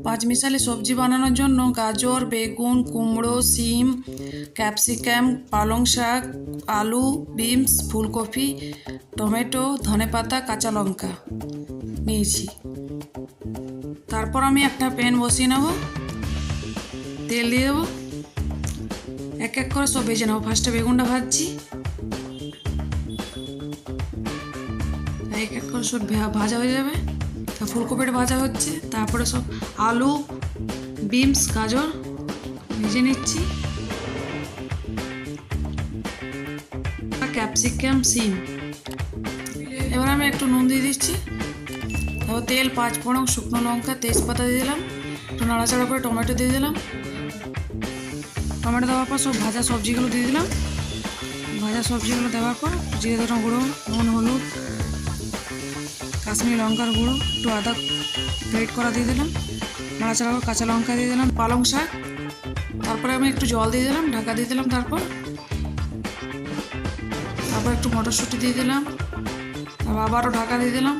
পাঁচমিশালি সবজি বানানোর জন্য গাজর, বেগুন, কুমড়ো, শিম, ক্যাপসিকাম, পালং শাক, আলু, বিনস, ফুলকপি, টমেটো, ধনেপাতা, কাঁচা লঙ্কা নিয়েছি। তারপর আমি একটা প্যান বসিয়ে নেব, তেল দিয়ে দেবো, এক এক করে সব ভেজে নেবো। ফার্স্টে বেগুনটা ভাজছি, এক এক করে সব ভাজা হয়ে যাবে। তা ফুলকপিটা ভাজা হচ্ছে, তারপরে সব আলু, বিনস, গাজর ভেজে নিচ্ছি, ক্যাপসিকাম, সিম। এবার আমি একটু নুন দিয়ে দিচ্ছি, তারপর তেল, পাঁচ ফোড়ন, শুকনো লঙ্কা, তেজপাতা দিয়ে দিলাম, একটু নাড়াচাড়া করে টমেটো দিয়ে দিলাম। টমেটো দেওয়ার পর সব ভাজা সবজিগুলো দিয়ে দিলাম। ভাজা সবজিগুলো দেওয়ার পর জিরে ধনে গুঁড়ো, নুন, হলুদ, কাশ্মীরি লঙ্কার গুঁড়ো, একটু আদা গ্রেট করা দিয়ে দিলাম, নাড়াচাড়া করে কাঁচা লঙ্কা দিয়ে দিলাম, পালং শাক, তারপরে আমি একটু জল দিয়ে দিলাম, ঢাকা দিয়ে দিলাম। তারপর একটু মটরশুঁটি দিয়ে দিলাম, তারপর আবারও ঢাকা দিয়ে দিলাম।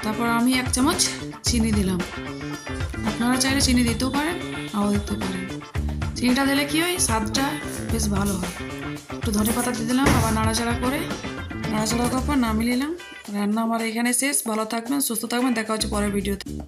তারপর আমি 1 চামচ চিনি দিলাম। আপনারা চাইলে চিনি দিতেও পারেন, নাও দিতে পারেন। চিনিটা দিলে কী হয়, স্বাদটা বেশ ভালো হয়। একটু ধনেপাতা দিয়ে দিলাম, আবার নাড়াচাড়া করার পর নামিয়ে নিলাম। রান্না আমার এখানে শেষ। ভালো থাকবেন, সুস্থ থাকবেন, দেখা হচ্ছে পরের ভিডিওতে।